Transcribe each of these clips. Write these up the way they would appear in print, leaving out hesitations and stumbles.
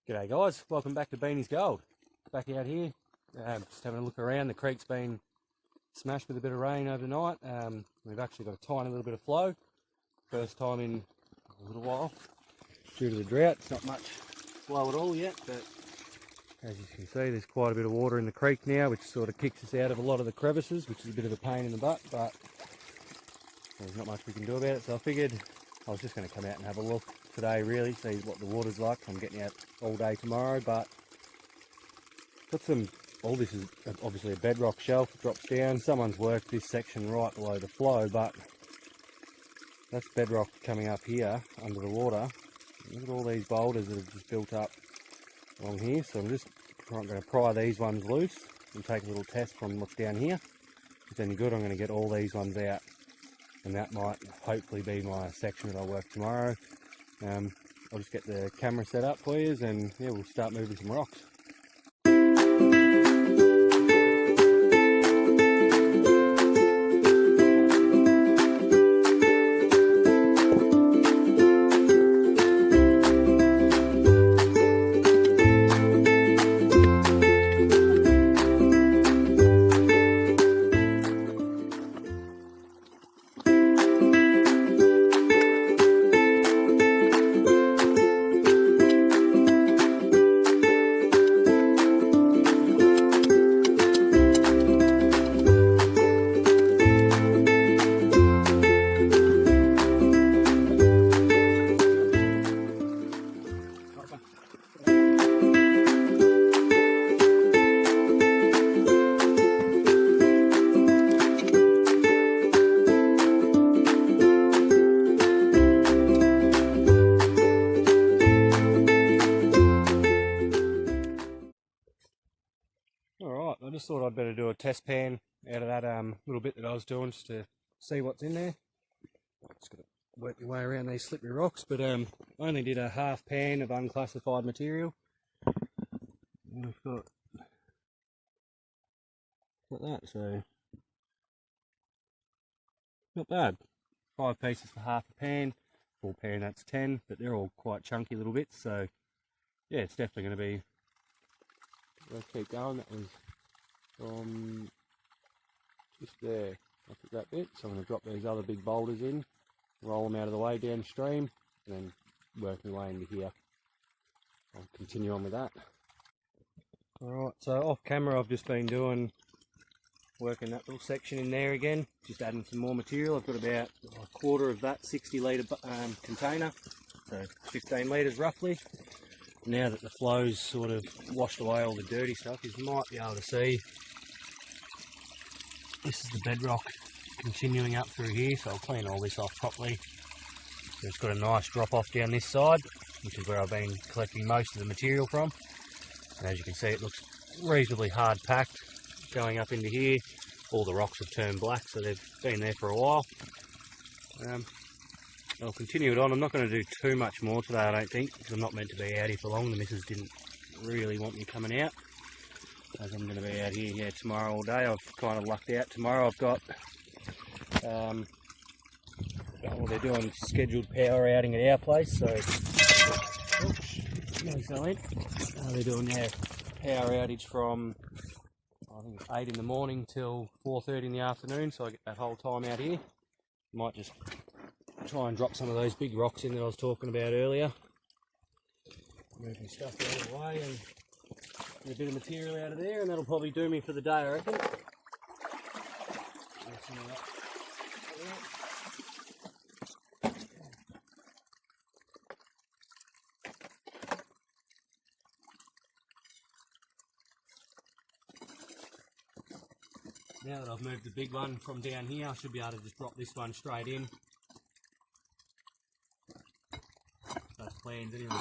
G'day guys, welcome back to Beanie's Gold. Back out here, just having a look around. The creek's been smashed with a bit of rain overnight. We've actually got a tiny little bit of flow. First time in a little while. Due to the drought, it's not much flow at all yet, but as you can see, there's quite a bit of water in the creek now, which sort of kicks us out of a lot of the crevices, which is a bit of a pain in the butt, but there's not much we can do about it. So I figured I was just going to come out and have a look today, really, see what the water's like. I'm getting out all day tomorrow, but got some, all this is obviously a bedrock shelf, it drops down. Someone's worked this section right below the flow, but that's bedrock coming up here under the water. Look at all these boulders that have just built up along here. So I'm just going to pry these ones loose and take a little test from what's down here. If it's any good, I'm going to get all these ones out, and that might hopefully be my section that I work tomorrow. I'll just get the camera set up for you, and yeah, we'll start moving some rocks. Alright, I just thought I'd better do a test pan out of that little bit that I was doing, just to see what's in there. Just got to work your way around these slippery rocks, but I only did a half pan of unclassified material. And we've got that, so not bad. 5 pieces for half a pan, full pan that's 10, but they're all quite chunky little bits, so yeah, it's definitely going to be. Let's keep going. That was from just there, up at that bit. So I'm going to drop these other big boulders in, roll them out of the way downstream, and then work my way into here. I'll continue on with that. Alright, so off camera I've just been working that little section in there again, just adding some more material. I've got about a quarter of that 60 litre container, so 15 litres roughly. Now that the flow's sort of washed away all the dirty stuff, you might be able to see this is the bedrock continuing up through here, so I'll clean all this off properly. So it's got a nice drop off down this side, which is where I've been collecting most of the material from. And as you can see, it looks reasonably hard packed going up into here. All the rocks have turned black, so they've been there for a while. I'll continue it on. I'm not going to do too much more today, I don't think, because I'm not meant to be out here for long. The missus didn't really want me coming out, as I'm going to be out here tomorrow all day. I've kind of lucked out tomorrow. I've got, well, they're doing scheduled power outing at our place, so they're doing their power outage from, I think it's 8 in the morning till 4:30 in the afternoon, so I get that whole time out here. Might just try and drop some of those big rocks in that I was talking about earlier. Moving stuff out of the way and get a bit of material out of there, and that'll probably do me for the day, I reckon. Now that I've moved the big one from down here, I should be able to just drop this one straight in. Those plans anyway.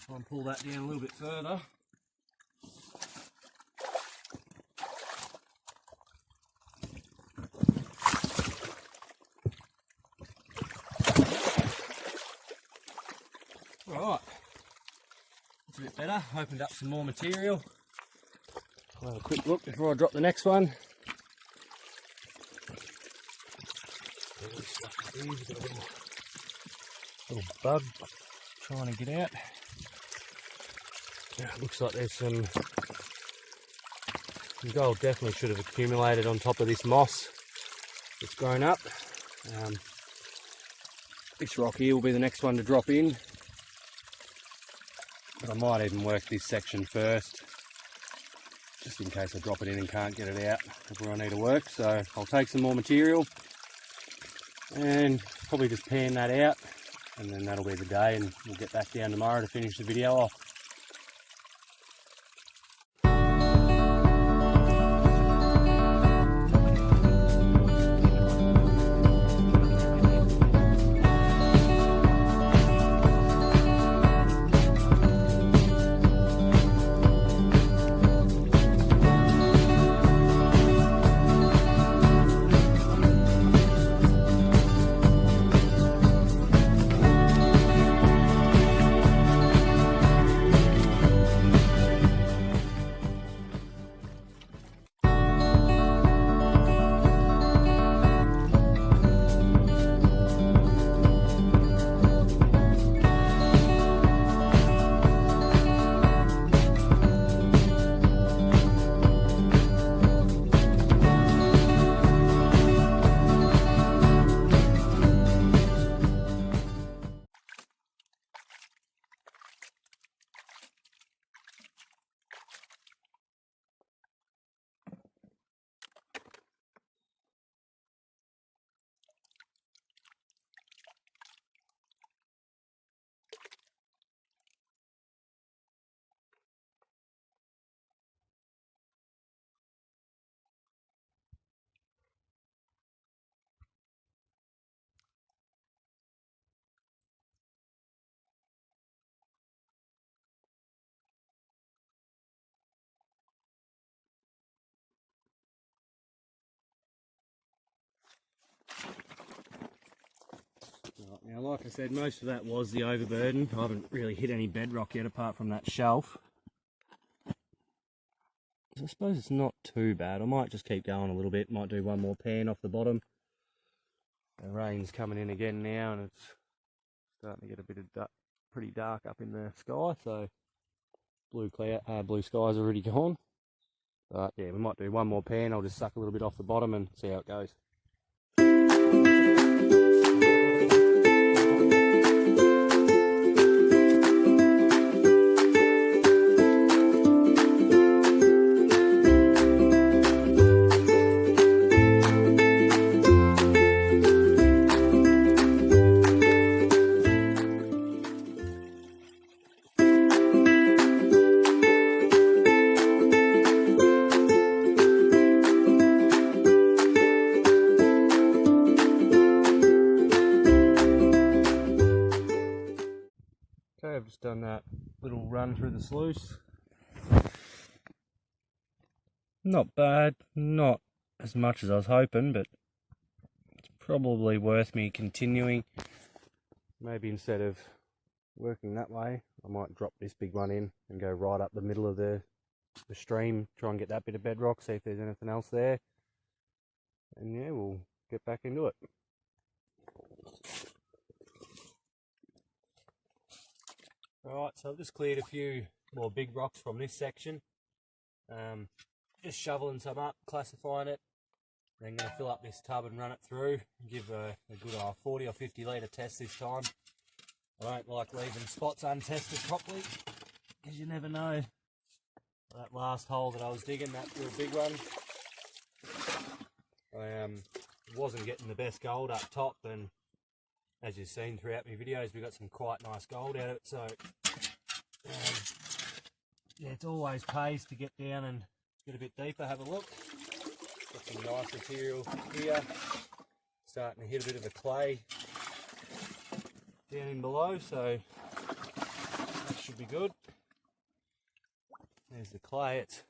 Try and pull that down a little bit further. Right, that's a bit better. Opened up some more material. I'll have a quick look before I drop the next one. We've got a little bug trying to get out. Yeah, it looks like there's some gold definitely should have accumulated on top of this moss that's grown up. This rock here will be the next one to drop in, but I might even work this section first just in case I drop it in and can't get it out before I need to work. So I'll take some more material and probably just pan that out, and then that'll be the day, and we'll get back down tomorrow to finish the video off. Now, like I said, most of that was the overburden. I haven't really hit any bedrock yet apart from that shelf. So I suppose it's not too bad. I might just keep going a little bit. Might do one more pan off the bottom. The rain's coming in again now, and it's starting to get a bit of pretty dark up in the sky. So blue sky's already gone. But yeah, we might do one more pan. I'll just suck a little bit off the bottom and see how it goes. I've just done that little run through the sluice. Not bad, not as much as I was hoping, but it's probably worth me continuing. Maybe instead of working that way, I might drop this big one in and go right up the middle of the stream, try and get that bit of bedrock, see if there's anything else there. And yeah, we'll get back into it. Alright, so I've just cleared a few more big rocks from this section. Just shoveling some up, classifying it. Then going to fill up this tub and run it through. Give a good 40 or 50 litre test this time. I don't like leaving spots untested properly, because you never know. That last hole that I was digging, that real big one, I wasn't getting the best gold up top, and as you've seen throughout my videos, we got some quite nice gold out of it. So yeah, it always pays to get down and get a bit deeper, have a look. Got some nice material here, starting to hit a bit of a clay down in below, so that should be good. There's the clay, it's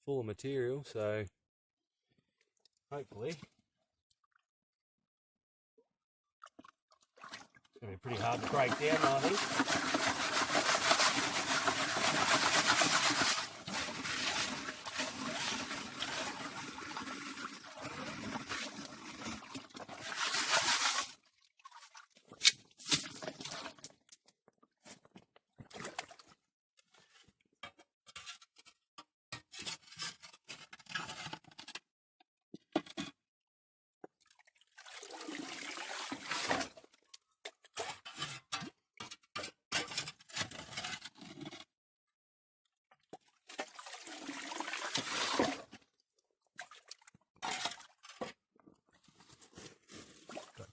full of material, so hopefully it's going to be pretty hard to break down, I think.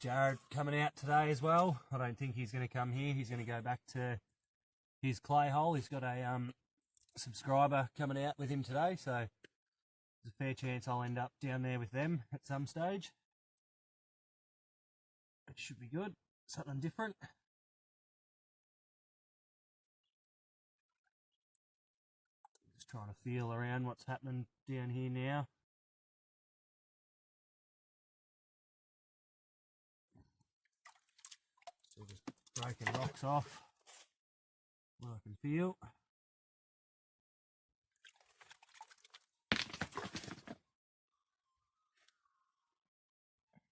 Jared coming out today as well. I don't think he's going to come here. He's going to go back to his clay hole. He's got a subscriber coming out with him today, so there's a fair chance I'll end up down there with them at some stage. It should be good. Something different. Just trying to feel around what's happening down here now. So just breaking rocks off where I can feel.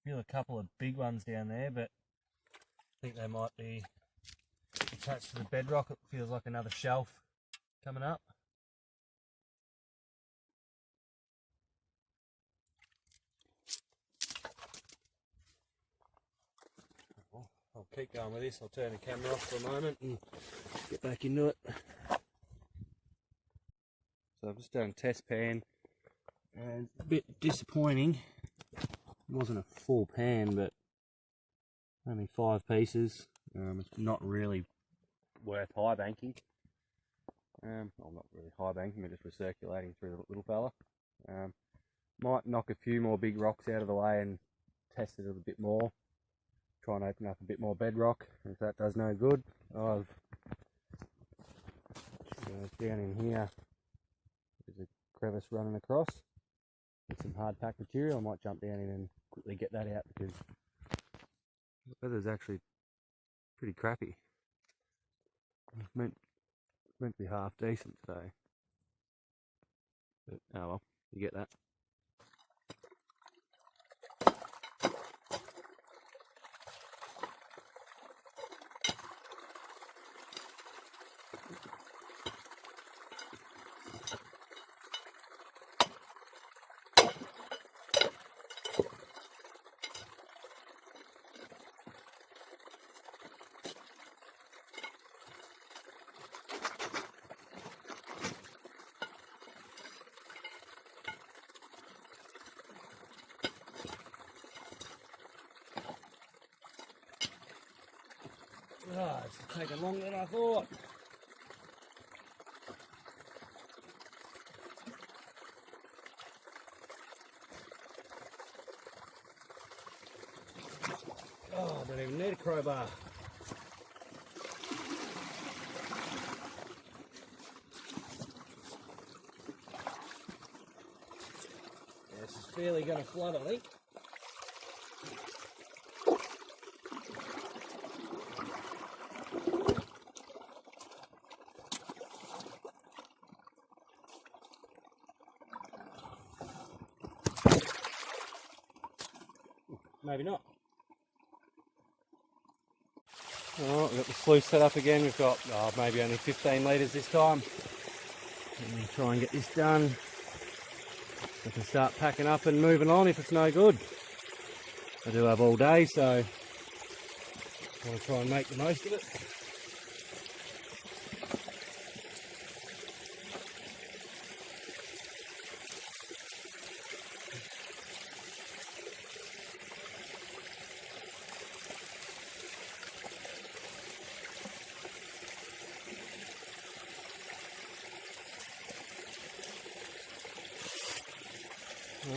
Feel a couple of big ones down there, but I think they might be attached to the bedrock. It feels like another shelf coming up. I'll keep going with this. I'll turn the camera off for a moment and get back into it. So I've just done a test pan, and a bit disappointing. It wasn't a full pan, but only 5 pieces. It's not really worth high banking. Well, not really high banking, but just recirculating through the little fella. Might knock a few more big rocks out of the way and test it a little bit more. Try and open up a bit more bedrock. If that does no good, I've down in here. There's a crevice running across. With some hard packed material. I might jump down in and quickly get that out because the weather's actually pretty crappy. It's meant to be half decent today. But oh well, you get that. Oh, it's taken longer than I thought. Oh, I don't even need a crowbar. Yeah, this is fairly going to flood, I think. Maybe not. Oh, we've got the sluice set up again. We've got maybe only 15 litres this time. Let me try and get this done. I can start packing up and moving on if it's no good. I do have all day, so I want to try and make the most of it.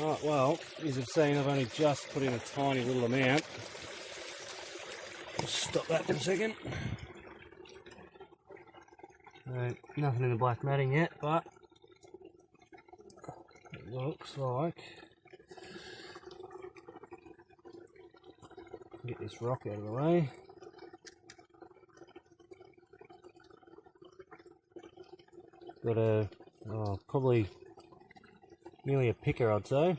Alright, well, as you've seen, I've only just put in a tiny little amount. Just stop that for a second. Nothing in the black matting yet, but it looks like, get this rock out of the way. Got a, probably nearly a picker, I'd say.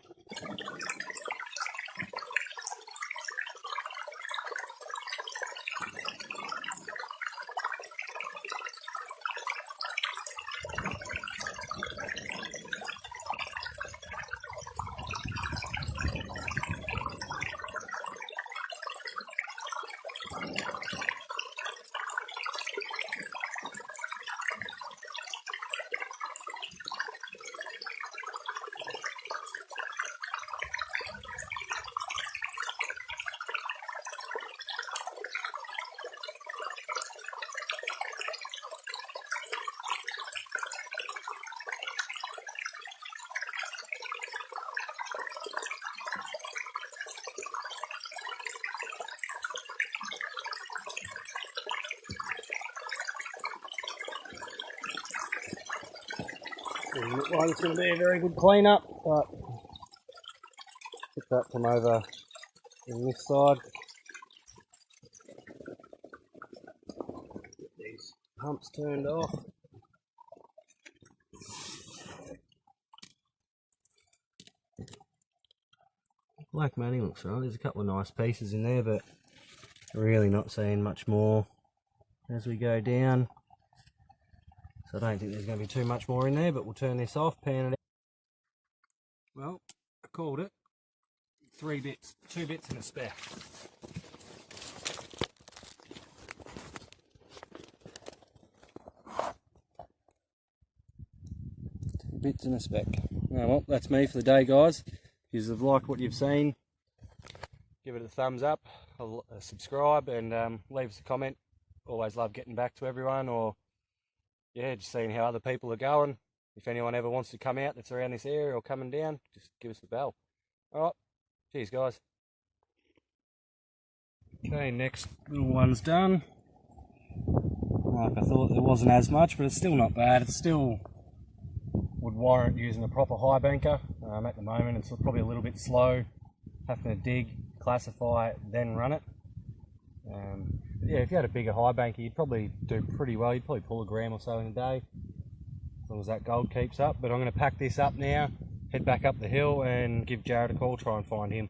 Doesn't look like it's going to be a very good clean-up, but get that from over on this side. Get these humps turned off. Black matting looks right. There's a couple of nice pieces in there, but really not seeing much more as we go down. So I don't think there's going to be too much more in there, but we'll turn this off, pan it out. Well, I called it. 3 bits, 2 bits and a speck. 2 bits and a speck. Oh, well, that's me for the day, guys. If you've liked what you've seen, give it a thumbs up, subscribe, and leave us a comment. Always love getting back to everyone, or yeah, just seeing how other people are going. If anyone ever wants to come out that's around this area or coming down, just give us a bell. Alright, cheers guys. Okay, next little one's done. Like I thought, there wasn't as much, but it's still not bad. It still would warrant using a proper high banker. At the moment it's probably a little bit slow, having to dig, classify it, then run it. Yeah, if you had a bigger high banker, you'd probably do pretty well. You'd probably pull a gram or so in a day, as long as that gold keeps up. But I'm going to pack this up now, head back up the hill and give Jared a call, try and find him.